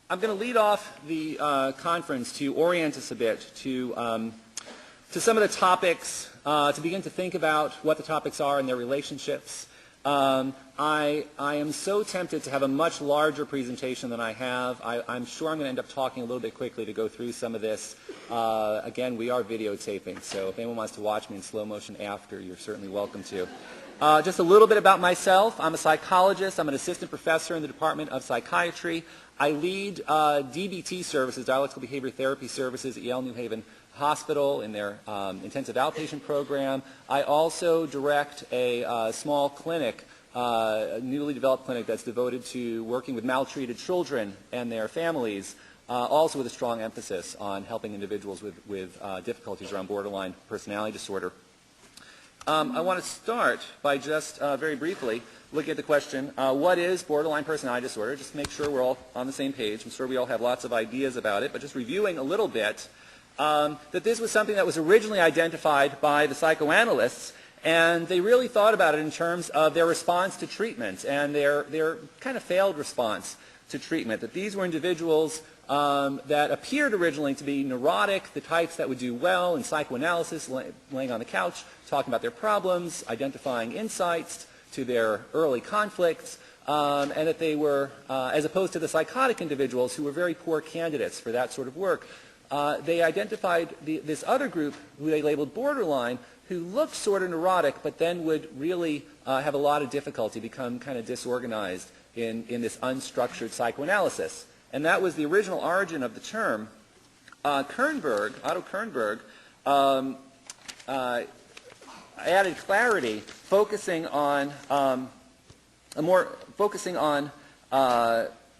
I'm going to lead off the conference to orient us a bit to some of the topics, to begin to think about what the topics are and their relationships. I am so tempted to have a much larger presentation than I have. I'm sure I'm going to end up talking a little bit quickly to go through some of this. Again, we are videotaping, so if anyone wants to watch me in slow motion after, you're certainly welcome to. Just a little bit about myself. I'm a psychologist. I'm an assistant professor in the Department of Psychiatry. I lead DBT services, dialectical behavior therapy services at Yale New Haven Hospital in their intensive outpatient program. I also direct a small clinic, a newly developed clinic that's devoted to working with maltreated children and their families, also with a strong emphasis on helping individuals with difficulties around borderline personality disorder. I want to start by just very briefly looking at the question, what is borderline personality disorder? Just to make sure we're all on the same page. I'm sure we all have lots of ideas about it, but just reviewing a little bit, that this was something that was originally identified by the psychoanalysts, and they really thought about it in terms of their response to treatment and their kind of failed response to treatment, that these were individuals that appeared originally to be neurotic, the types that would do well in psychoanalysis, laying on the couch, talking about their problems, identifying insights to their early conflicts, and that they were, as opposed to the psychotic individuals who were very poor candidates for that sort of work, they identified this other group who they labeled borderline, who looked sort of neurotic, but then would really have a lot of difficulty, become kind of disorganized in this unstructured psychoanalysis. And that was the original origin of the term. Otto Kernberg, added clarity, focusing on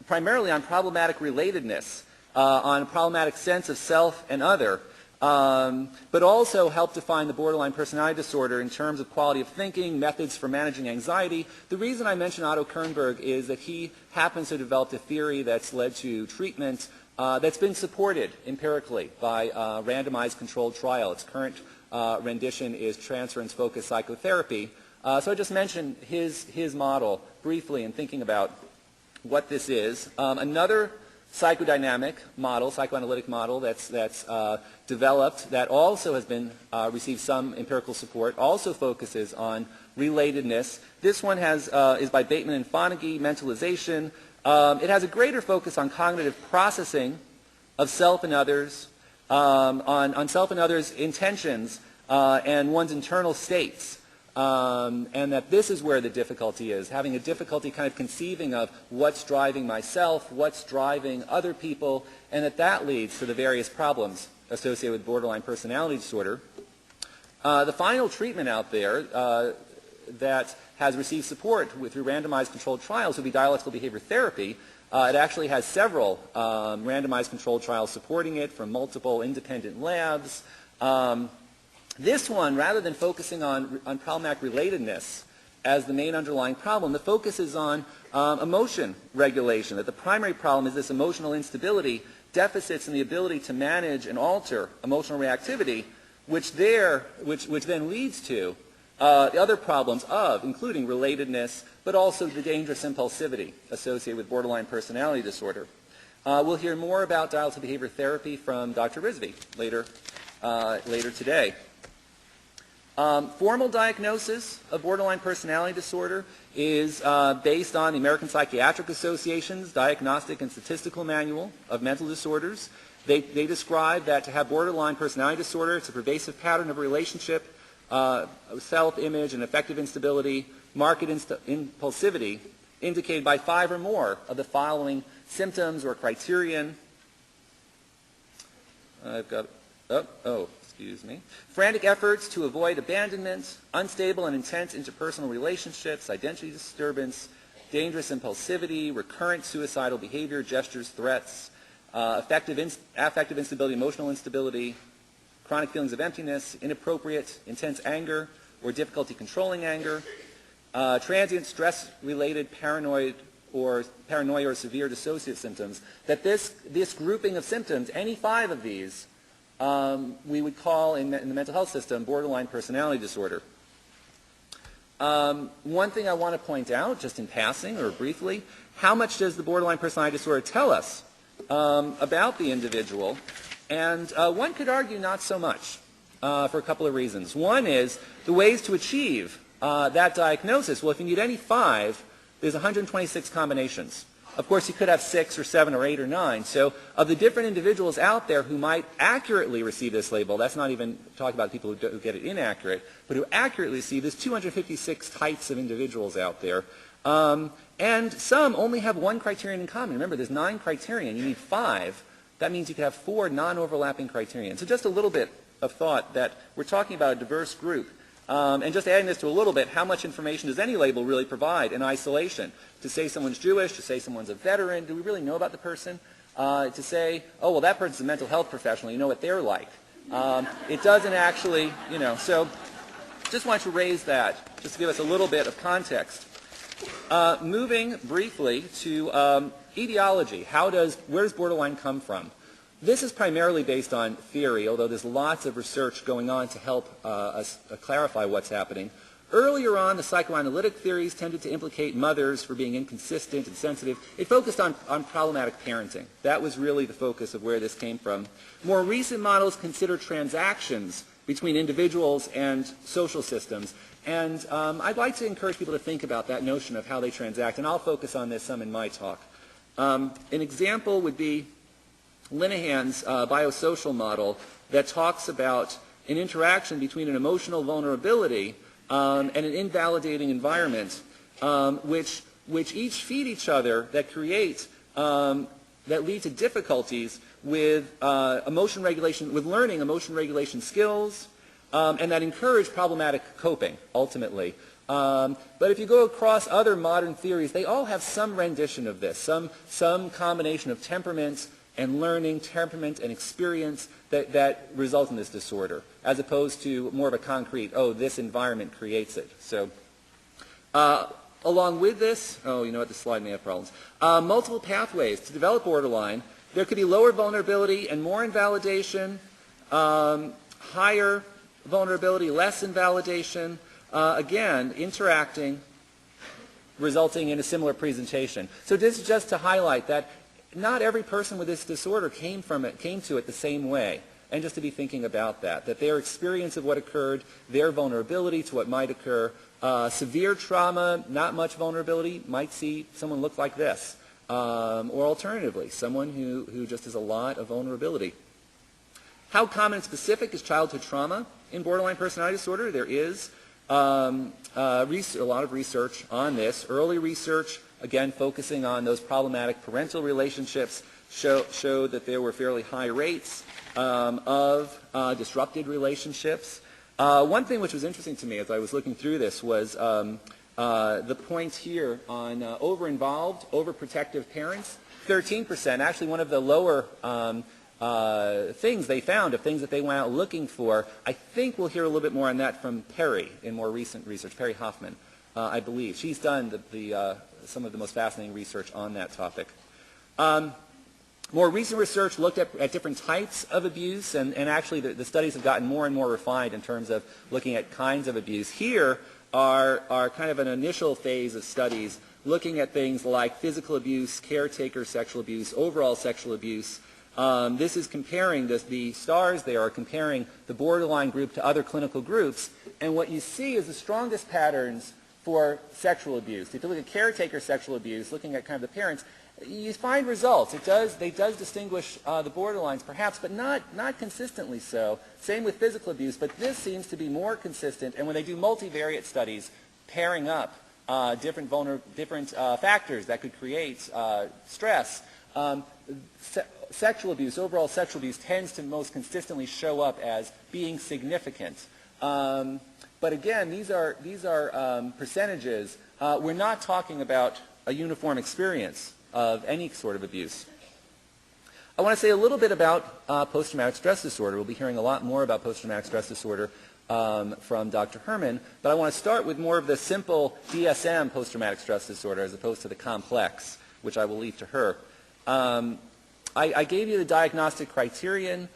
primarily on problematic relatedness, on a problematic sense of self and other, but also helped define the borderline personality disorder in terms of quality of thinking, methods for managing anxiety. The reason I mention Otto Kernberg is that he happens to have developed a theory that's led to treatment that's been supported empirically by randomized controlled trial. Its current rendition is transference-focused psychotherapy. So I just mentioned his model briefly in thinking about what this is. Another psychodynamic model, psychoanalytic model that's developed that also has been received some empirical support, also focuses on relatedness. This one is by Bateman and Fonagy, mentalization. It has a greater focus on cognitive processing of self and others, on self and others' intentions and one's internal states. And that this is where the difficulty is, having a difficulty kind of conceiving of what's driving myself, what's driving other people, and that leads to the various problems associated with borderline personality disorder. The final treatment out there that has received support through randomized controlled trials would be dialectical behavior therapy. It actually has several randomized controlled trials supporting it from multiple independent labs. This one, rather than focusing on problematic relatedness as the main underlying problem, the focus is on emotion regulation, that the primary problem is this emotional instability, deficits in the ability to manage and alter emotional reactivity, which then leads to the other problems including relatedness, but also the dangerous impulsivity associated with borderline personality disorder. We'll hear more about dialectical behavior therapy from Dr. Rizvi later today. Formal diagnosis of borderline personality disorder is based on the American Psychiatric Association's Diagnostic and Statistical Manual of Mental Disorders. They describe that to have borderline personality disorder, it's a pervasive pattern of relationship, self-image and affective instability, marked impulsivity, indicated by 5 or more of the following symptoms or criterion. Excuse me. Frantic efforts to avoid abandonment, unstable and intense interpersonal relationships, identity disturbance, dangerous impulsivity, recurrent suicidal behavior, gestures, threats, affective instability, emotional instability, chronic feelings of emptiness, inappropriate, intense anger or difficulty controlling anger, transient stress-related paranoia or severe dissociative symptoms, that this grouping of symptoms, any 5 of these, we would call in the mental health system borderline personality disorder. One thing I want to point out, just in passing or briefly, how much does the borderline personality disorder tell us about the individual? And one could argue not so much for a couple of reasons. One is the ways to achieve that diagnosis. Well, if you need any 5, there's 126 combinations. Of course, you could have 6 or 7 or 8 or 9. So of the different individuals out there who might accurately receive this label, that's not even talking about people who get it inaccurate, but who accurately receive, there's 256 types of individuals out there. And some only have 1 criterion in common. Remember, there's 9 criterion. You need 5. That means you could have 4 non-overlapping criterion. So just a little bit of thought that we're talking about a diverse group. And just adding this to a little bit, how much information does any label really provide in isolation? To say someone's Jewish, to say someone's a veteran, do we really know about the person? To say, oh, well, that person's a mental health professional, you know what they're like. It doesn't actually, so just wanted to raise that, just to give us a little bit of context. Moving briefly to etiology, where does borderline come from? This is primarily based on theory, although there's lots of research going on to help us clarify what's happening. Earlier on, the psychoanalytic theories tended to implicate mothers for being inconsistent and sensitive. It focused on problematic parenting. That was really the focus of where this came from. More recent models consider transactions between individuals and social systems. And I'd like to encourage people to think about that notion of how they transact, and I'll focus on this some in my talk. An example would be Linehan's biosocial model that talks about an interaction between an emotional vulnerability and an invalidating environment, which each feed each other, that create, that lead to difficulties with emotion regulation, with learning emotion regulation skills, and that encourage problematic coping, ultimately. But if you go across other modern theories, they all have some rendition of this, some combination of temperaments and learning, temperament and experience that result in this disorder, as opposed to more of a concrete, oh, this environment creates it. So along with this, oh, you know what, this slide may have problems. Multiple pathways to develop borderline. There could be lower vulnerability and more invalidation, higher vulnerability, less invalidation, again, interacting, resulting in a similar presentation. So this is just to highlight that not every person with this disorder came to it the same way. And just to be thinking about that their experience of what occurred, their vulnerability to what might occur, severe trauma, not much vulnerability, might see someone look like this. Or alternatively, someone who just has a lot of vulnerability. How common and specific is childhood trauma in borderline personality disorder? There is a lot of research on this. Early research, again, focusing on those problematic parental relationships, showed that there were fairly high rates of disrupted relationships. One thing which was interesting to me as I was looking through this was the point here on over-involved, overprotective parents. 13%, actually one of the lower things they found, of things that they went out looking for. I think we'll hear a little bit more on that from Perry in more recent research, Perry Hoffman, I believe. She's done some of the most fascinating research on that topic. More recent research looked at different types of abuse, and actually the studies have gotten more and more refined in terms of looking at kinds of abuse. Here are kind of an initial phase of studies looking at things like physical abuse, caretaker sexual abuse, overall sexual abuse. This is comparing the stars there are comparing the borderline group to other clinical groups, and what you see is the strongest patterns for sexual abuse. If you look at caretaker sexual abuse, looking at kind of the parents, you find results. It does distinguish the borderlines perhaps, but not consistently so. Same with physical abuse, but this seems to be more consistent, and when they do multivariate studies, pairing up different factors that could create stress, sexual abuse, overall sexual abuse, tends to most consistently show up as being significant. But again, these are percentages. We're not talking about a uniform experience of any sort of abuse. I want to say a little bit about post-traumatic stress disorder. We'll be hearing a lot more about post-traumatic stress disorder from Dr. Herman, but I want to start with more of the simple DSM post-traumatic stress disorder as opposed to the complex, which I will leave to her. I gave you the diagnostic criterion.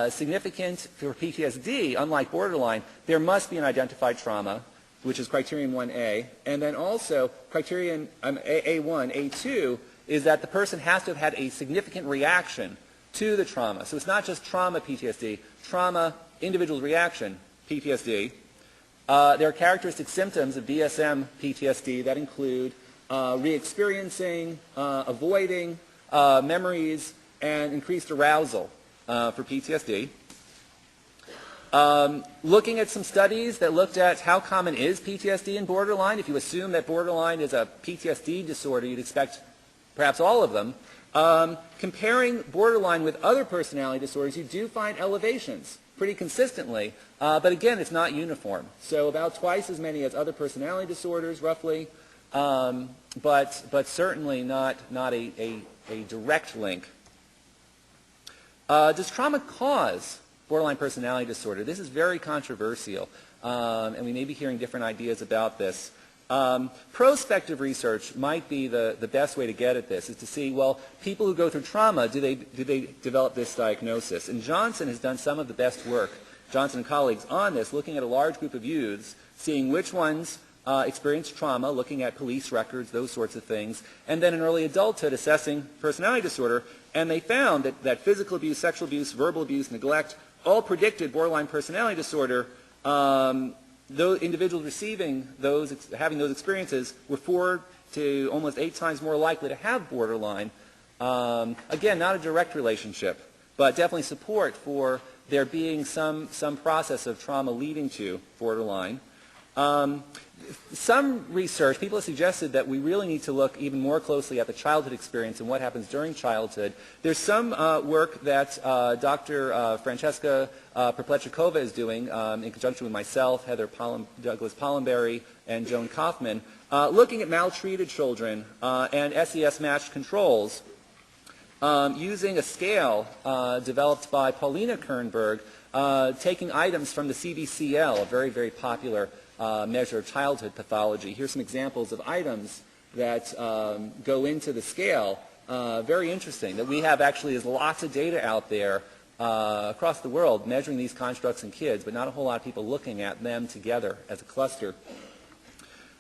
Significant for PTSD, unlike borderline, there must be an identified trauma. which is criterion 1A, and then also criterion A1, A2, is that the person has to have had a significant reaction to the trauma. So it's not just trauma PTSD, trauma, individual reaction PTSD. There are characteristic symptoms of DSM PTSD that include re-experiencing, avoiding memories, and increased arousal for PTSD. Looking at some studies that looked at how common is PTSD in borderline. If you assume that borderline is a PTSD disorder, you'd expect perhaps all of them. Comparing borderline with other personality disorders, you do find elevations pretty consistently, but again, it's not uniform. So about twice as many as other personality disorders, roughly, but certainly not a direct link. Does trauma cause borderline personality disorder? This is very controversial, and we may be hearing different ideas about this. Prospective research might be the best way to get at this, is to see, well, people who go through trauma, do they develop this diagnosis? And Johnson has done some of the best work, Johnson and colleagues, on this, looking at a large group of youths, seeing which ones experienced trauma, looking at police records, those sorts of things, and then in early adulthood assessing personality disorder, and they found that physical abuse, sexual abuse, verbal abuse, neglect, all predicted borderline personality disorder. Those individuals receiving those, having those experiences, were 4 to almost 8 times more likely to have borderline. Again, not a direct relationship, but definitely support for there being some process of trauma leading to borderline. Some research, people have suggested that we really need to look even more closely at the childhood experience and what happens during childhood. There's some work that Dr. Francesca Perplechikova is doing in conjunction with myself, Heather Douglas Pollenberry, and Joan Kaufman, looking at maltreated children and SES-matched controls using a scale developed by Paulina Kernberg, taking items from the CBCL, a very, very popular measure of childhood pathology. Here's some examples of items that go into the scale. Very interesting that we have actually is lots of data out there across the world measuring these constructs in kids, but not a whole lot of people looking at them together as a cluster.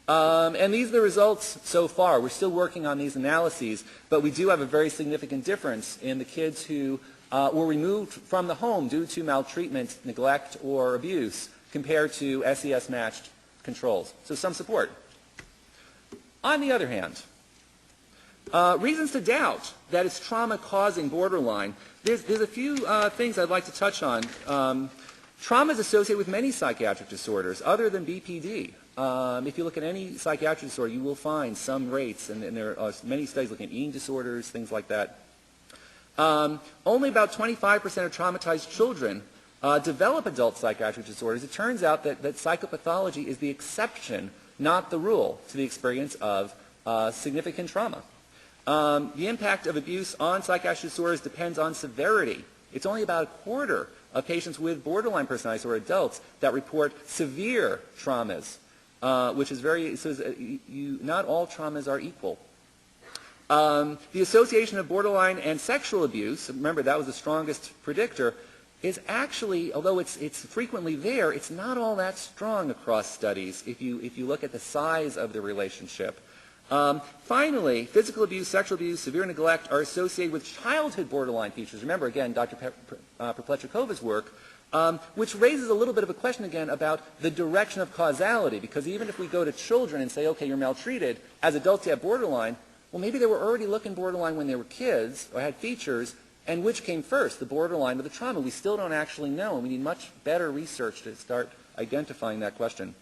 And these are the results so far. We're still working on these analyses, but we do have a very significant difference in the kids who were removed from the home due to maltreatment, neglect, or abuse compared to SES-matched controls. So some support. On the other hand, reasons to doubt that it's trauma causing borderline. There's a few things I'd like to touch on. Trauma is associated with many psychiatric disorders other than BPD. If you look at any psychiatric disorder, you will find some rates, and there are many studies looking at eating disorders, things like that. Only about 25% of traumatized children develop adult psychiatric disorders. It turns out that psychopathology is the exception, not the rule, to the experience of significant trauma. The impact of abuse on psychiatric disorders depends on severity. It's only about a quarter of patients with borderline personality disorder, adults, that report severe traumas, which is very, so not all traumas are equal. The association of borderline and sexual abuse, remember that was the strongest predictor, is actually, although it's frequently there, it's not all that strong across studies if you look at the size of the relationship. Finally, physical abuse, sexual abuse, severe neglect are associated with childhood borderline features. Remember, again, Dr. Perplechikova's work, which raises a little bit of a question again about the direction of causality, because even if we go to children and say, okay, you're maltreated, as adults you have borderline, well, maybe they were already looking borderline when they were kids or had features, and which came first, the borderline or the trauma? We still don't actually know, and we need much better research to start identifying that question.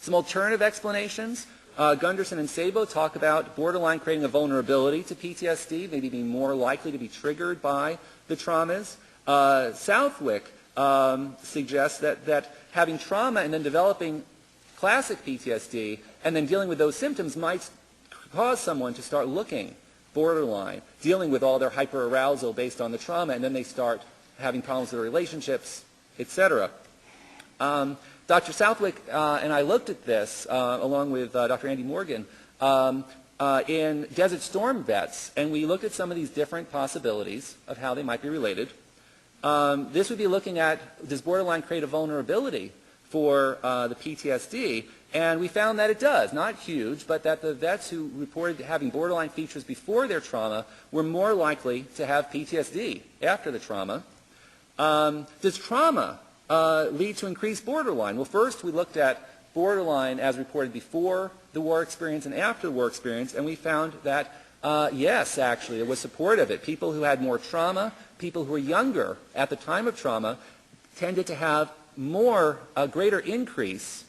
Some alternative explanations. Gunderson and Sabo talk about borderline creating a vulnerability to PTSD, maybe being more likely to be triggered by the traumas. Southwick suggests that having trauma and then developing classic PTSD and then dealing with those symptoms might cause someone to start looking borderline, dealing with all their hyperarousal based on the trauma, and then they start having problems with their relationships, etc. Dr. Southwick and I looked at this, along with Dr. Andy Morgan, in Desert Storm vets, and we looked at some of these different possibilities of how they might be related. This would be looking at, does borderline create a vulnerability for the PTSD? And we found that it does, not huge, but that the vets who reported having borderline features before their trauma were more likely to have PTSD after the trauma. Does trauma lead to increased borderline? Well, first we looked at borderline as reported before the war experience and after the war experience, and we found that yes, actually, it was supportive of it. People who had more trauma, people who were younger at the time of trauma, tended to have a greater increase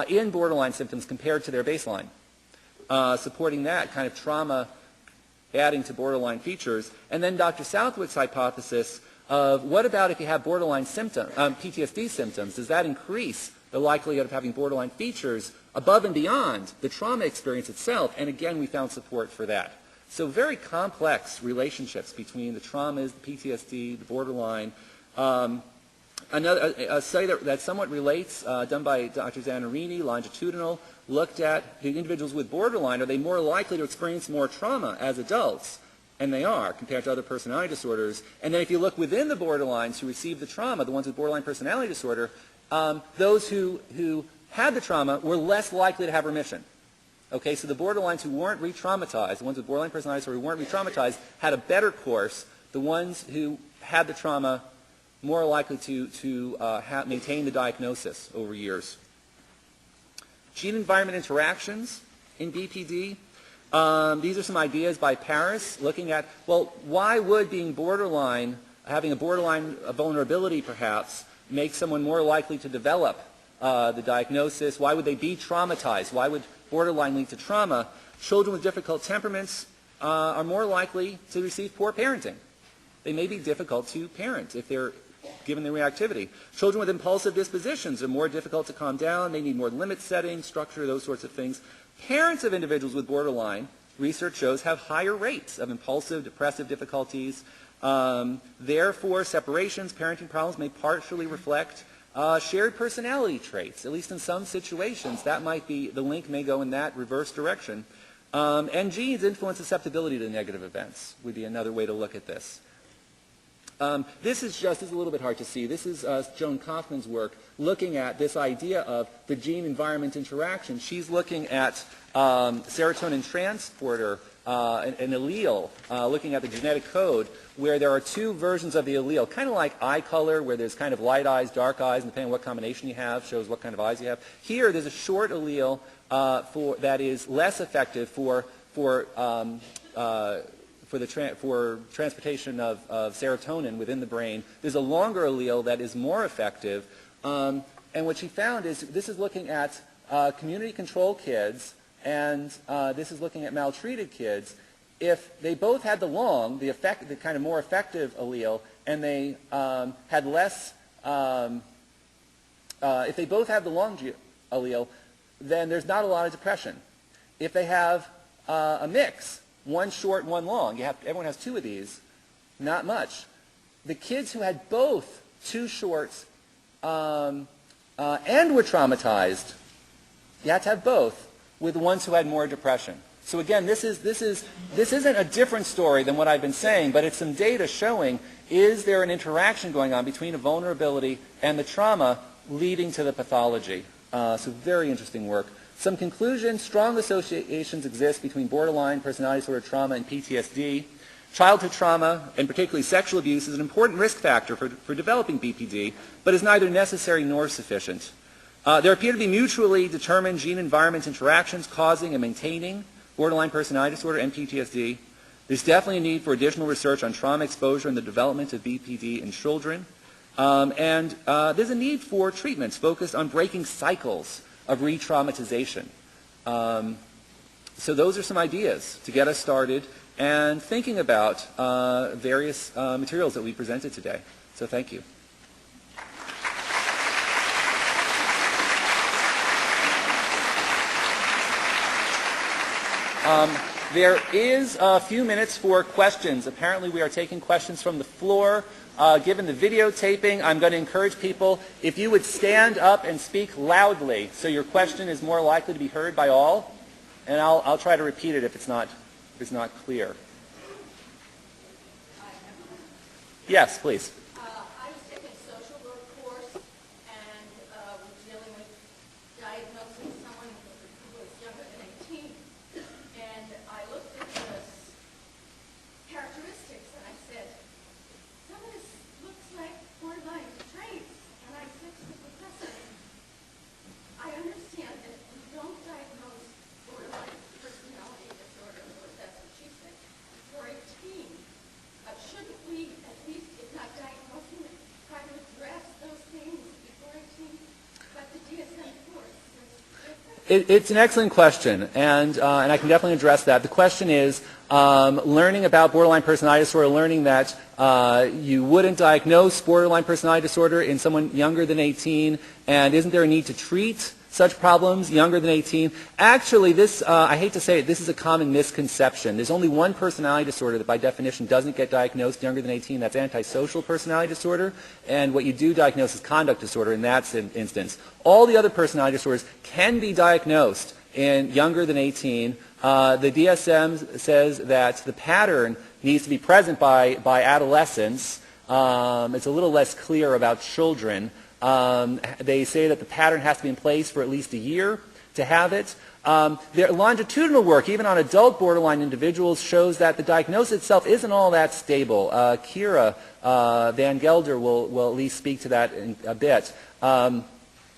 in borderline symptoms compared to their baseline, supporting that kind of trauma adding to borderline features. And then Dr. Southwick's hypothesis of what about if you have borderline PTSD symptoms? Does that increase the likelihood of having borderline features above and beyond the trauma experience itself? And again, we found support for that. So very complex relationships between the traumas, the PTSD, the borderline. A study that somewhat relates, done by Dr. Zanarini, longitudinal, looked at the individuals with borderline. Are they more likely to experience more trauma as adults? And they are, compared to other personality disorders. And then if you look within the borderlines who received the trauma, the ones with borderline personality disorder, those who had the trauma were less likely to have remission. Okay, so the borderlines who weren't re-traumatized, the ones with borderline personality disorder who weren't re-traumatized, had a better course. The ones who had the trauma more likely to maintain the diagnosis over years. Gene-environment interactions in BPD. These are some ideas by Paris looking at, well, why would being borderline, having a borderline vulnerability perhaps, make someone more likely to develop the diagnosis? Why would they be traumatized? Why would borderline lead to trauma? Children with difficult temperaments are more likely to receive poor parenting. They may be difficult to parent if they're given their reactivity. Children with impulsive dispositions are more difficult to calm down. They need more limit setting, structure, those sorts of things. Parents of individuals with borderline, research shows, have higher rates of impulsive, depressive difficulties. Therefore, separations, parenting problems may partially reflect shared personality traits. At least in some situations, that might be, the link may go in that reverse direction. And genes influence susceptibility to negative events would be another way to look at this. This is a little bit hard to see. This is Joan Kaufman's work looking at this idea of the gene-environment interaction. She's looking at serotonin transporter, an allele, looking at the genetic code, where there are two versions of the allele, kind of like eye color, where there's kind of light eyes, dark eyes, and depending on what combination you have, shows what kind of eyes you have. Here, there's a short allele that is less effective for transportation of serotonin within the brain. There's a longer allele that is more effective. And what she found is this is looking at community control kids, and this is looking at maltreated kids. If they both had the kind of more effective allele, and they had less, if they both have the long allele, then there's not a lot of depression. If they have a mix, one short, one long, everyone has two of these, not much. The kids who had both two shorts and were traumatized, you have to have both, were the ones who had more depression. So again, this isn't a different story than what I've been saying, but it's some data showing, is there an interaction going on between a vulnerability and the trauma leading to the pathology? So very interesting work. Some conclusions: strong associations exist between borderline personality disorder, trauma, and PTSD. Childhood trauma, and particularly sexual abuse, is an important risk factor for developing BPD, but is neither necessary nor sufficient. There appear to be mutually determined gene-environment interactions causing and maintaining borderline personality disorder and PTSD. There's definitely a need for additional research on trauma exposure and the development of BPD in children. And there's a need for treatments focused on breaking cycles of re-traumatization. So those are some ideas to get us started and thinking about various materials that we presented today. So thank you. There is a few minutes for questions. Apparently we are taking questions from the floor. Given the videotaping, I'm going to encourage people, if you would stand up and speak loudly so your question is more likely to be heard by all, and I'll try to repeat it if it's not clear. Yes, please. I was taking a social work course and was dealing with diagnosing It's an excellent question, and I can definitely address that. The question is, learning about borderline personality disorder, learning that you wouldn't diagnose borderline personality disorder in someone younger than 18, and isn't there a need to treat such problems younger than 18? Actually, this, I hate to say it, this is a common misconception. There's only one personality disorder that by definition doesn't get diagnosed younger than 18. That's antisocial personality disorder. And what you do diagnose is conduct disorder in that instance. All the other personality disorders can be diagnosed in younger than 18. The DSM says that the pattern needs to be present by adolescence. It's a little less clear about children. They say that the pattern has to be in place for at least a year to have it. Their longitudinal work, even on adult borderline individuals, shows that the diagnosis itself isn't all that stable. Kira Van Gelder will at least speak to that in a bit.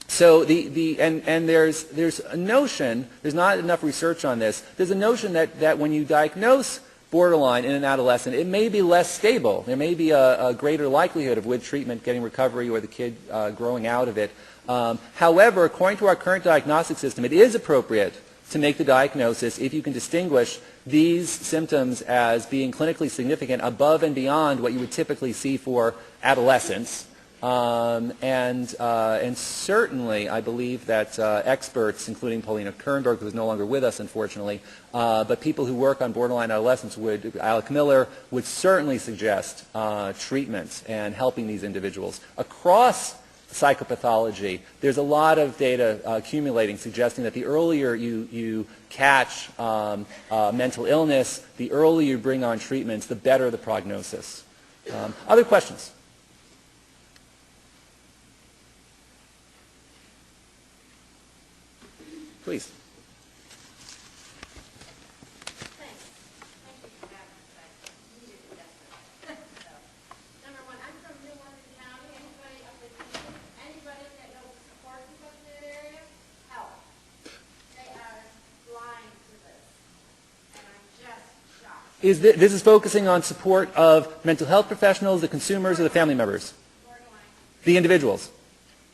So there's a notion, there's not enough research on this, there's a notion that when you diagnose borderline in an adolescent, it may be less stable. There may be a greater likelihood of with treatment getting recovery or the kid growing out of it. However, according to our current diagnostic system, it is appropriate to make the diagnosis if you can distinguish these symptoms as being clinically significant above and beyond what you would typically see for adolescents. And certainly, I believe that experts, including Paulina Kernberg, who is no longer with us, unfortunately, but people who work on borderline adolescents, Alec Miller, would certainly suggest treatments and helping these individuals. Across psychopathology, there's a lot of data accumulating suggesting that the earlier you catch mental illness, the earlier you bring on treatments, the better the prognosis. Other questions? Please. Thanks. Thank you for having us. I needed it desperately. So, number one, I'm from New London County. Anybody up in anybody that knows the support group up in that area? Help. They are blind to this. And I'm just shocked. This is focusing on support of mental health professionals, the consumers, or the family members? Borderline. The individuals?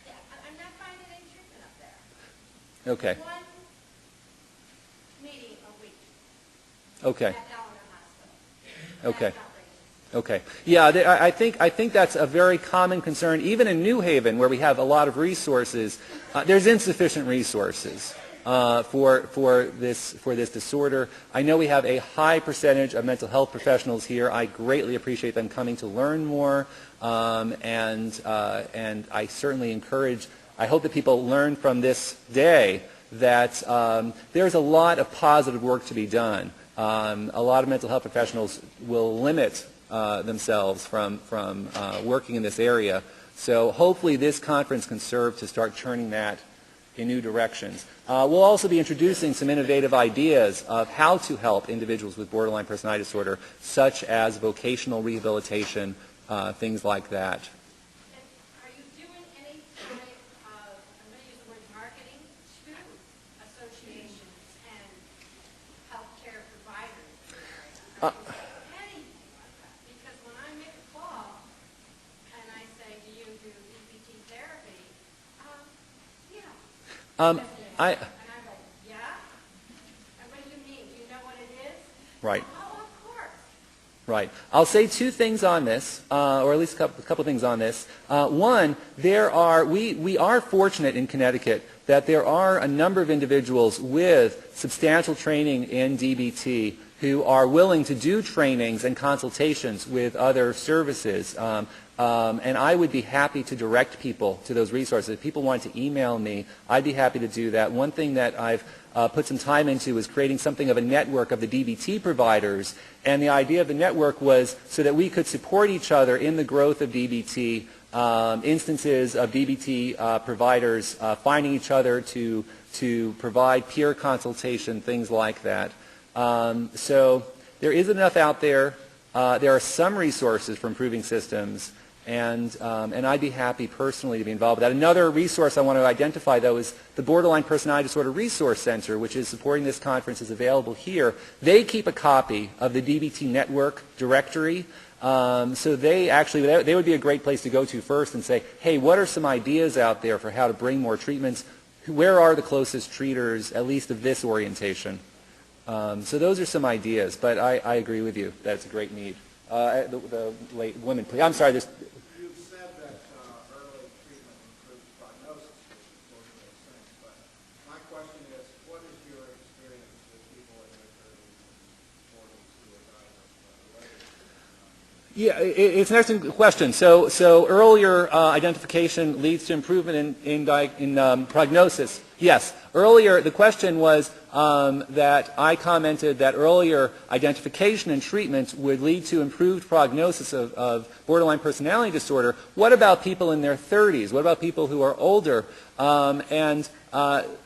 Yeah, I'm not finding any treatment up there. Okay. One meeting a week. Okay. At Allen Hospital. Okay. That's outrageous. Okay. Yeah, I think that's a very common concern. Even in New Haven, where we have a lot of resources, there's insufficient resources for this disorder. I know we have a high percentage of mental health professionals here. I greatly appreciate them coming to learn more, and I certainly encourage. I hope that people learn from this day that there's a lot of positive work to be done. A lot of mental health professionals will limit themselves from working in this area. So hopefully this conference can serve to start turning that in new directions. We'll also be introducing some innovative ideas of how to help individuals with borderline personality disorder, such as vocational rehabilitation, things like that. Are you doing any type of, I'm going to use the word marketing, to associations and healthcare providers? Anything like that? Because when I make a call and I say, do you do EPT therapy? Yeah. And I go, yeah? And what do you mean? Do you know what it is? Right. Oh, of course. Right. I'll say two things on this, or at least a couple things on this. One, we are fortunate in Connecticut that there are a number of individuals with substantial training in DBT who are willing to do trainings and consultations with other services. And I would be happy to direct people to those resources. If people want to email me, I'd be happy to do that. One thing that I've put some time into is creating something of a network of the DBT providers. And the idea of the network was so that we could support each other in the growth of DBT, instances of DBT providers finding each other to provide peer consultation, things like that. So there isn't enough out there. There are some resources for improving systems, and I'd be happy personally to be involved with that. Another resource I want to identify, though, is the Borderline Personality Disorder Resource Center, which is supporting this conference, is available here. They keep a copy of the DBT network directory. So they would be a great place to go to first and say, hey, what are some ideas out there for how to bring more treatments? where are the closest treaters, at least of this orientation? So those are some ideas, but I agree with you that it's a great need. The late women, please. I'm sorry. You've said that early treatment improves prognosis, which of course makes sense, but my question is, what is your experience with people in their 30s and 40s who are diagnosed by the Yeah, it's an excellent question. So earlier identification leads to improvement in prognosis. Yes. Earlier, the question was that I commented that earlier identification and treatment would lead to improved prognosis of borderline personality disorder. What about people in their 30s? What about people who are older? And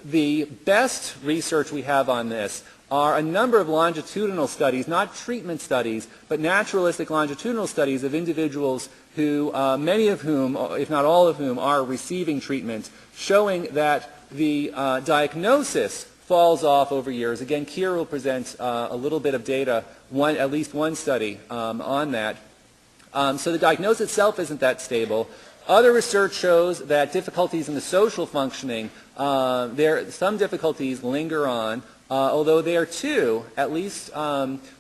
the best research we have on this are a number of longitudinal studies, not treatment studies, but naturalistic longitudinal studies of individuals who, many of whom, if not all of whom, are receiving treatment, showing that the diagnosis falls off over years. Again, Keir will present a little bit of data, at least one study on that. So the diagnosis itself isn't that stable. Other research shows that difficulties in the social functioning, some difficulties linger on, although there too, at least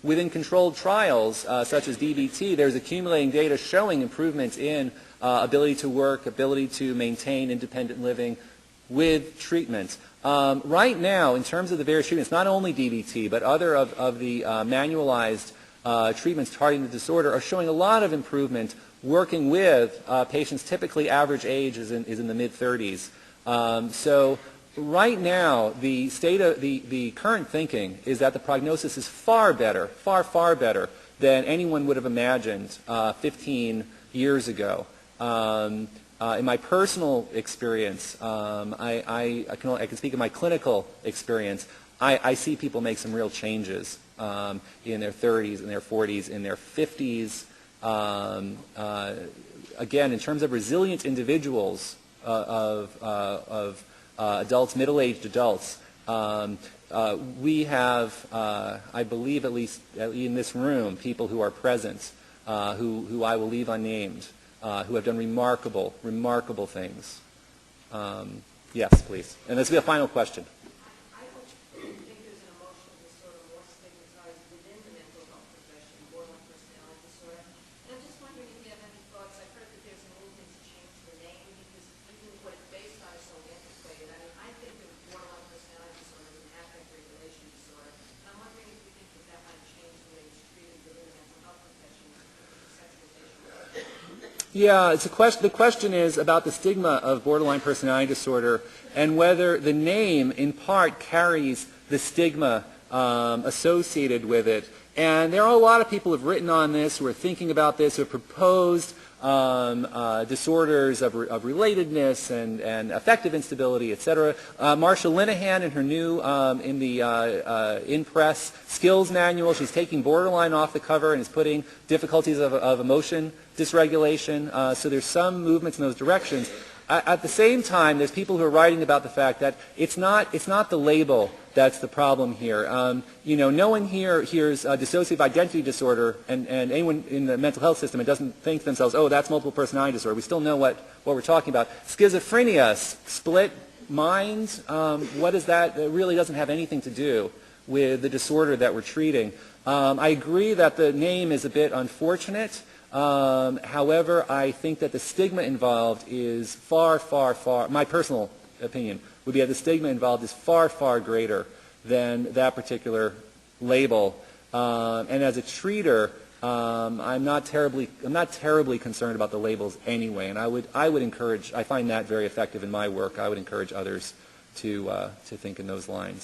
within controlled trials such as DBT, there's accumulating data showing improvements in ability to work, ability to maintain independent living with treatment. Right now, in terms of the various treatments, not only DBT, but other of the manualized treatments targeting the disorder are showing a lot of improvement working with patients. Typically, average age is in the mid-30s. So right now, the state of the current thinking is that the prognosis is far better, far better than anyone would have imagined 15 years ago. In my personal experience, I can speak of my clinical experience. I see people make some real changes in their 30s, in their 40s, in their 50s. Again, in terms of resilient individuals, of adults, middle-aged adults, we have, I believe, at least in this room, people who are present, who I will leave unnamed, who have done remarkable things. Yes, please. And this will be a final question. I don't think there's an emotional disorder more stigmatized within the mental health profession, borderline personality disorder. And I'm just wondering if you have any thoughts. I've heard that there's a movement to change the name because even what it's based on is so antiquated. I mean, I think of borderline personality disorder as an affect regulation disorder. And I'm wondering if you think that might change the way it's treated within the mental health profession, sexualization. Yeah, the question is about the stigma of borderline personality disorder and whether the name in part carries the stigma associated with it. And there are a lot of people who have written on this, who are thinking about this, who have proposed disorders of relatedness and affective instability, etc. Marsha Linehan in her new in-press skills manual, she's taking borderline off the cover and is putting difficulties of emotion dysregulation. So there's some movements in those directions. At the same time, there's people who are writing about the fact that it's not the label that's the problem here. No one here hears dissociative identity disorder, and anyone in the mental health system, it doesn't think to themselves, oh, that's multiple personality disorder. We still know what we're talking about. Schizophrenia, split mind, what is that? It really doesn't have anything to do with the disorder that we're treating. I agree that the name is a bit unfortunate. However, I think that the stigma involved is far, my personal opinion would be that the stigma involved is far, far greater than that particular label. And as a treater, I'm not terribly concerned about the labels anyway. And I would encourage, I find that very effective in my work. I would encourage others to think in those lines.